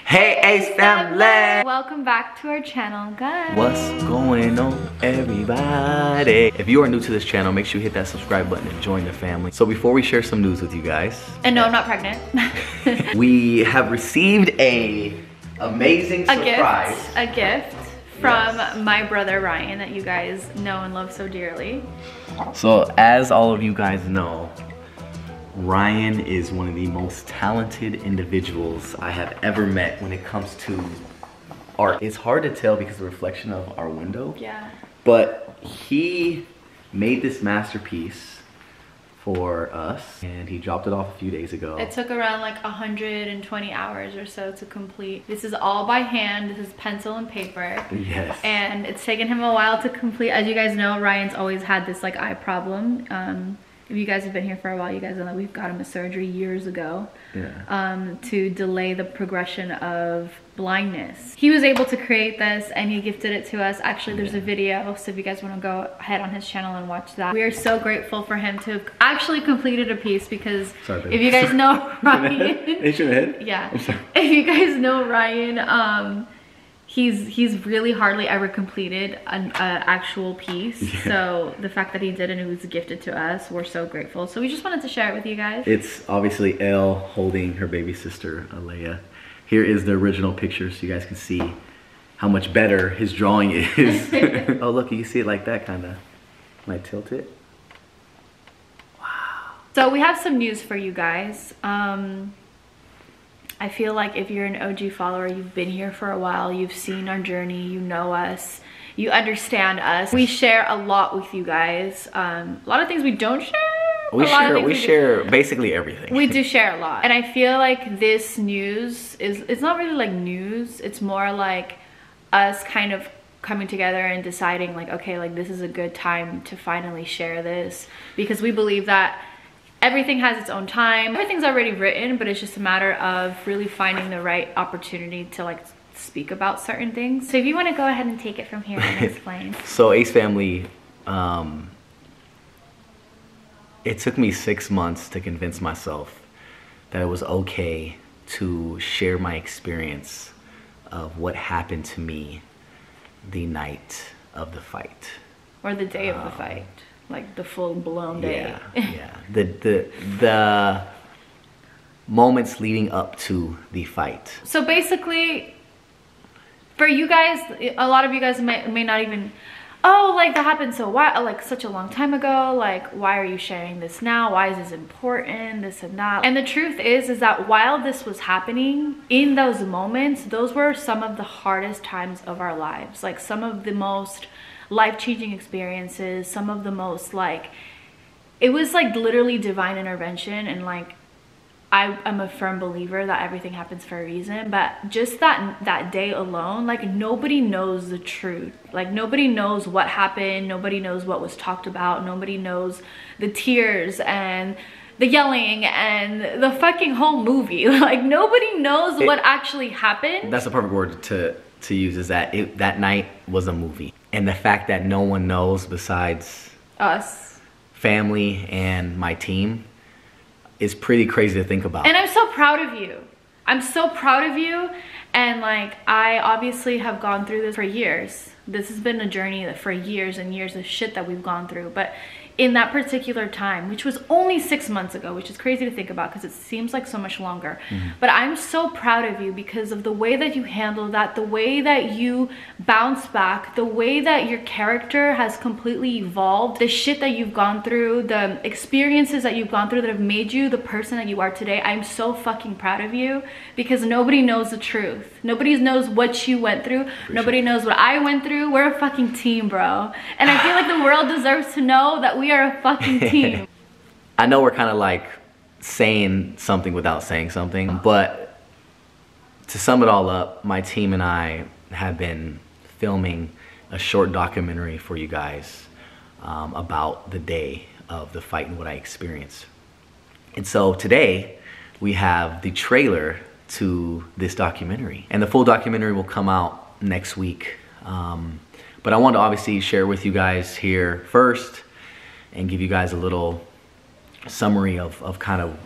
Hey Ace Family! Welcome back to our channel, guys. What's going on, everybody? If you are new to this channel, make sure you hit that subscribe button and join the family. So before we share some news with you guys. And no, I'm not pregnant. We have received a amazing surprise. A gift from my brother Ryan that you guys know and love so dearly. So as all of you guys know, Ryan is one of the most talented individuals I have ever met when it comes to art. It's hard to tell because of the reflection of our window. Yeah. But he made this masterpiece for us and he dropped it off a few days ago. It took around like 120 hours or so to complete. This is all by hand. This is pencil and paper. Yes. And it's taken him a while to complete. As you guys know, Ryan's always had this like eye problem. If you guys have been here for a while, you guys know that we've got him a surgery years ago to delay the progression of blindness. He was able to create this and he gifted it to us. Actually, there's a video, so if you guys want to go ahead on his channel and watch that. We are so grateful for him to have actually completed a piece because if you guys know Ryan, yeah, if you guys know Ryan, he's really hardly ever completed an actual piece. Yeah. So the fact that he did and it was gifted to us, we're so grateful. So we just wanted to share it with you guys. It's obviously Elle holding her baby sister, Alea. Here is the original picture so you guys can see how much better his drawing is. Oh look, you see it like that kind of. Might tilt it. Wow. So we have some news for you guys. I feel like if you're an OG follower, you've been here for a while, you've seen our journey, you know us, you understand us. We share a lot with you guys. A lot of things we don't share. We share basically everything. We do share a lot. And I feel like this news it's not really like news, it's more like us kind of coming together and deciding like, okay, like this is a good time to finally share this, because we believe that everything has its own time. Everything's already written, but it's just a matter of really finding the right opportunity to like speak about certain things. So if you want to go ahead and take it from here and explain. So Ace Family, it took me 6 months to convince myself that it was okay to share my experience of what happened to me the night of the fight. Or the day of the fight. Like the full-blown day. Yeah. The moments leading up to the fight. So basically, for you guys, a lot of you guys may not even, oh, like that happened like such a long time ago. Like, why are you sharing this now? Why is this important? This and that. And the truth is that while this was happening, in those moments, those were some of the hardest times of our lives. Like some of the most life-changing experiences, some of the most like, it was like literally divine intervention. And like I'm a firm believer that everything happens for a reason, but just that day alone, like nobody knows the truth. Like nobody knows what happened, nobody knows what was talked about, nobody knows the tears and the yelling and the fucking whole movie. Like nobody knows what actually happened. That's the perfect word to use, is that that night was a movie. And the fact that no one knows besides us, family and my team, is pretty crazy to think about. And I'm so proud of you. I'm so proud of you. And like, I obviously have gone through this for years. This has been a journey for years and years of shit that we've gone through. But in that particular time, which was only 6 months ago, which is crazy to think about because it seems like so much longer. But I'm so proud of you because of the way that you handled that, the way that you bounced back, the way that your character has completely evolved, the shit that you've gone through, the experiences that you've gone through that have made you the person that you are today. I'm so fucking proud of you because nobody knows the truth. Nobody knows what you went through. Nobody knows what I went through. We're a fucking team, bro. And I feel like the world deserves to know that we are a fucking team. I know we're kind of like saying something without saying something, but to sum it all up, my team and I have been filming a short documentary for you guys about the day of the fight and what I experienced. And so today we have the trailer to this documentary, and the full documentary will come out next week. But I wanted to obviously share with you guys here first and give you guys a little summary of kind of.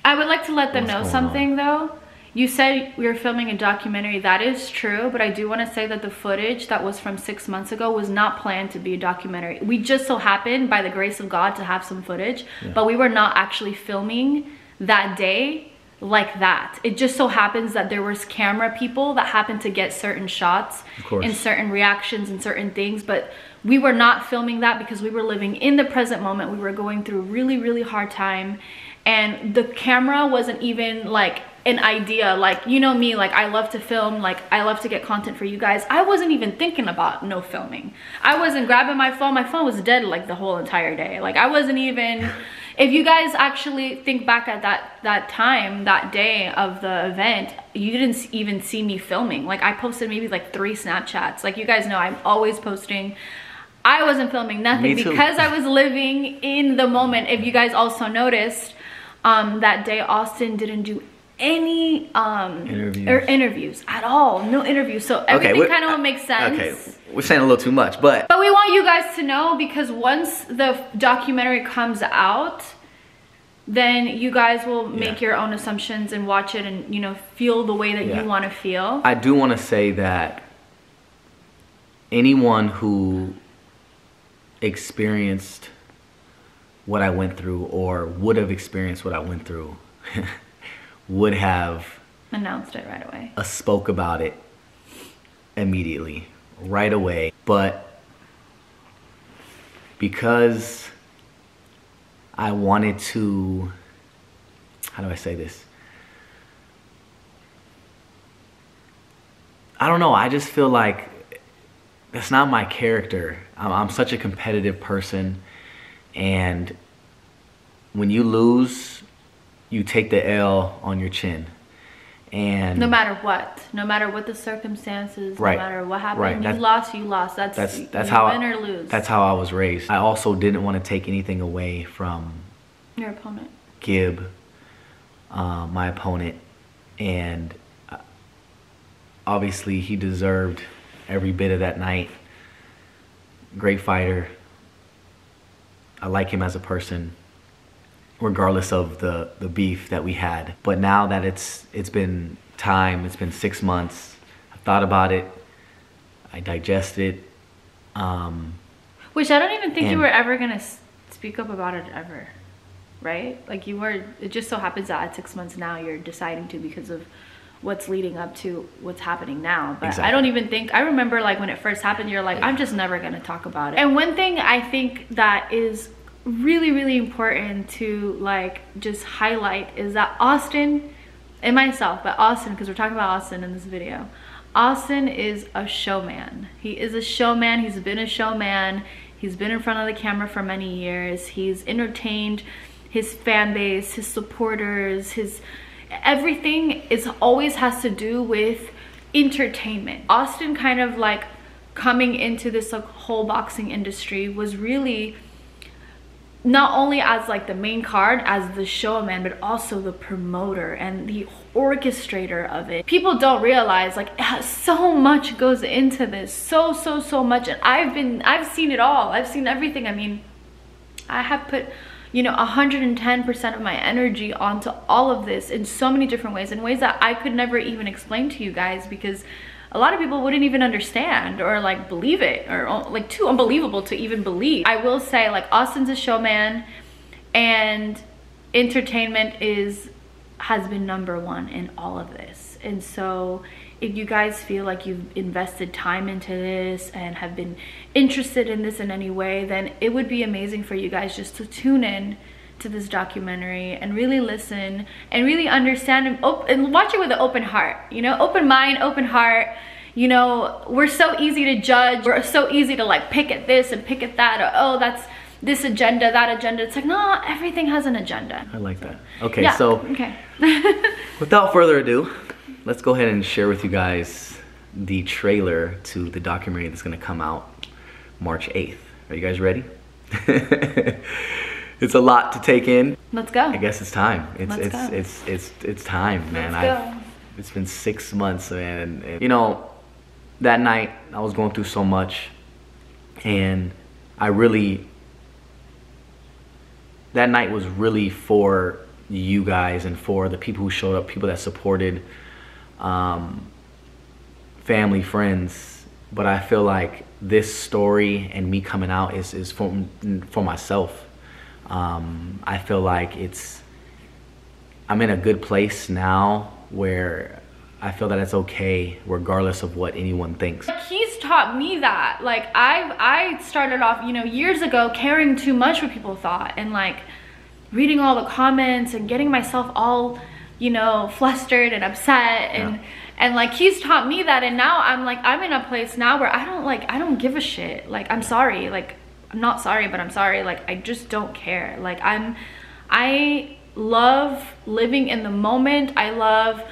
I would like to let them know something though. You said we were filming a documentary. That is true, but I do want to say that the footage that was from 6 months ago was not planned to be a documentary. We just so happened, by the grace of God, to have some footage, but we were not actually filming that day like that. It just so happens that there was camera people that happened to get certain shots and certain reactions and certain things, but we were not filming that because we were living in the present moment. We were going through a really, really hard time, and the camera wasn't even like an idea. Like, you know me, like I love to film, like I love to get content for you guys. I wasn't even thinking about no filming. I wasn't grabbing my phone. My phone was dead like the whole entire day. Like I wasn't even, if you guys actually think back at that time, that day of the event, you didn't even see me filming. Like I posted maybe like 3 Snapchats. Like you guys know I'm always posting. I wasn't filming nothing because I was living in the moment. If you guys also noticed, that day Austin didn't do any interviews at all. No interviews. So everything kind of makes sense. Okay, we're saying a little too much, but we want you guys to know, because once the documentary comes out, then you guys will make your own assumptions and watch it and, you know, feel the way that you want to feel. I do want to say that anyone who experienced what I went through, or would have experienced what I went through, would have announced it right away. Spoke about it immediately, right away. But because I wanted to, how do I say this? I don't know. I just feel like that's not my character. I'm such a competitive person, and when you lose, you take the L on your chin. And no matter what the circumstances, no matter what happened, you lost. That's how win or lose. That's how I was raised. I also didn't want to take anything away from your opponent, Gib, my opponent, and obviously he deserved every bit of that night. Great fighter. I like him as a person, regardless of the beef that we had. But now that it's been time, it's been 6 months, I've thought about it, I digested it. Which I don't even think you were ever gonna speak up about it ever, right? Like you were, it just so happens that at 6 months now you're deciding to, because of what's leading up to what's happening now. But I don't even think, I remember like when it first happened, you're like, I'm just never gonna talk about it. And one thing I think that is really, really important to like just highlight is that Austin and myself, but Austin, because we're talking about Austin in this video, Austin is a showman. He is a showman. He's been a showman. He's been in front of the camera for many years. He's entertained his fan base, his supporters, his everything is always has to do with entertainment. Austin kind of like coming into this like whole boxing industry was really not only as like the main card, as the showman, but also the promoter and the orchestrator of it. People don't realize like so much goes into this, so much. And I've seen it all. I've seen everything. I mean, I have put, you know, 110% of my energy onto all of this in so many different ways, in ways that I could never even explain to you guys, because a lot of people wouldn't even understand or like believe it, or like too unbelievable to even believe. I will say like Austin's a showman, and entertainment has been #1 in all of this. And so if you guys feel like you've invested time into this and have been interested in this in any way, then it would be amazing for you guys just to tune in to this documentary and really listen and really understand and watch it with an open heart, you know, open mind, open heart. You know, we're so easy to judge. We're so easy to like pick at this and pick at that, or oh, that's this agenda, that agenda. It's like, no, everything has an agenda. I like that. Okay, yeah, so without further ado, let's go ahead and share with you guys the trailer to the documentary that's gonna come out March 8th. Are you guys ready? It's a lot to take in. Let's go. I guess it's time. It's time, man. It's been 6 months, man. And, you know, that night I was going through so much, and that night was really for you guys and for the people who showed up, people that supported, family, friends. But I feel like this story and me coming out is for myself. I feel like I'm in a good place now where I feel that it's okay regardless of what anyone thinks. He's taught me that. Like I started off, you know, years ago caring too much what people thought and like reading all the comments and getting myself all, you know, flustered and upset and like he's taught me that, and now I'm in a place now where I don't give a shit. Like I'm sorry, like I'm not sorry, but I'm sorry. Like I just don't care. Like I love living in the moment. I love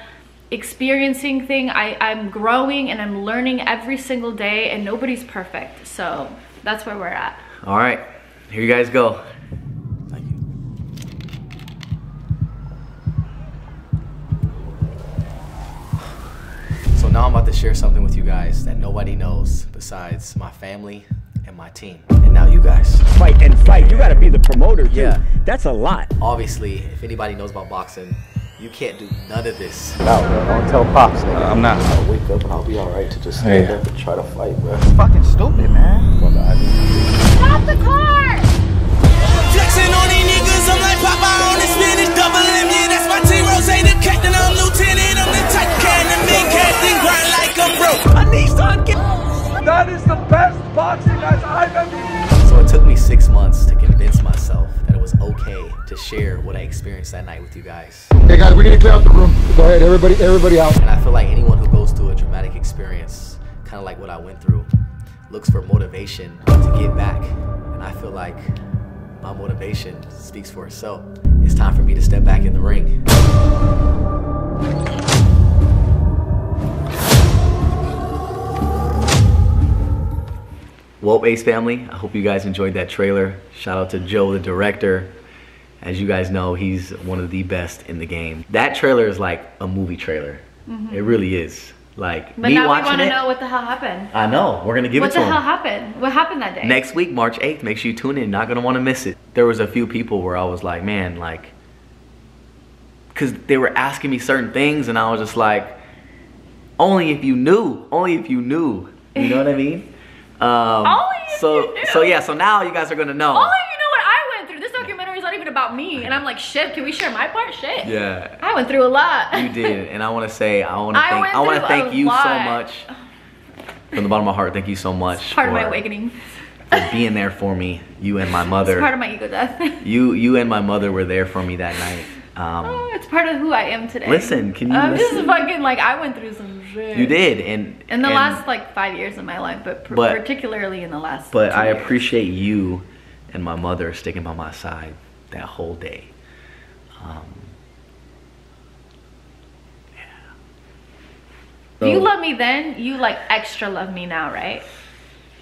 experiencing things. I'm growing and I'm learning every single day, and nobody's perfect. So that's where we're at. All right, here you guys go. Thank you. So now I'm about to share something with you guys that nobody knows besides my family and my team, and now you guys. Fight and fight. You gotta be the promoter too. Yeah. That's a lot. Obviously, if anybody knows about boxing, you can't do none of this. No, bro, don't tell Pops, nigga. I'm not. I'll wake up and I'll be alright to just stand up and try to fight, bro. It's fucking stupid, man. Stop the car! Flexing on these niggas, I'm like Papa on the spinach, double M, yeah, that's my team. Rose, the captain, I'm lieutenant, I'm the type can, the main captain, grind like I'm broke. A Nissan That is the best boxing match I've ever seen. So it took me 6 months to convince myself that it was okay to share what I experienced that night with you guys. Hey guys, we need to clear out the room. Go ahead, everybody out. And I feel like anyone who goes through a traumatic experience, kind of like what I went through, looks for motivation to get back. And I feel like my motivation speaks for itself. It's time for me to step back in the ring. Well, Ace family, I hope you guys enjoyed that trailer. Shout out to Joe, the director. As you guys know, he's one of the best in the game. That trailer is like a movie trailer. It really is. Like, But me now we watching want to it, know what the hell happened. I know, we're gonna give What it to the hell him. happened? What happened that day? Next week, March 8th, make sure you tune in. You're not gonna wanna miss it. There was a few people where I was like, man, like, cause they were asking me certain things and I was just like, only if you knew, only if you knew. You know what I mean? Only if you knew. So yeah, so now you guys are gonna know. Only you know what I went through. This documentary is not even about me. And I'm like, shit, can we share my part? Shit. Yeah. I went through a lot. You did, and I want to say, I want went to through thank a you so lot. much from the bottom of my heart. Thank you so much Part of for, my awakening. for being there for me. You and my mother. It's part of my ego death. You and my mother were there for me that night. Oh, it's part of who I am today. Listen, can you I'm just listen? fucking like, I went through some shit. You did, and In the and- last like 5 years of my life, but, But- particularly in the last But 2 I years. appreciate you and my mother sticking by my side that whole day. If you love me then, you like extra love me now, right?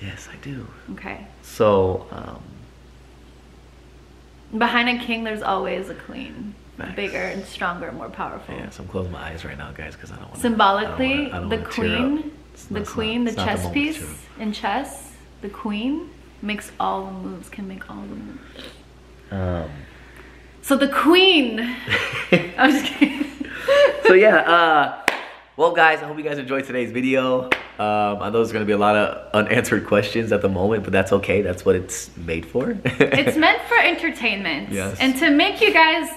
Yes, I do. Okay. So, Behind a king, there's always a queen. Facts. Bigger and stronger, more powerful. yeah, so I'm closing my eyes right now, guys, because I don't want Symbolically, the tear up. queen, the It's queen, not- the it's not chess moment piece to- in chess, the queen makes all the moves, can make all the moves. So the queen, I'm just kidding. So yeah, well guys, I hope you guys enjoyed today's video. I know there's gonna be a lot of unanswered questions at the moment, but that's okay. That's what it's made for. It's meant for entertainment. Yes. And to make you guys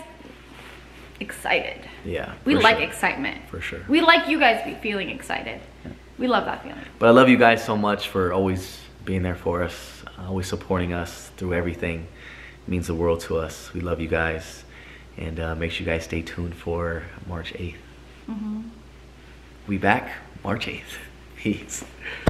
excited. Yeah. We for like sure. excitement. For sure. We like you guys be feeling excited. We love that feeling. But I love you guys so much for always being there for us, always supporting us through everything. It means the world to us. We love you guys. And make sure you guys stay tuned for March 8th. We back March 8th. Peace.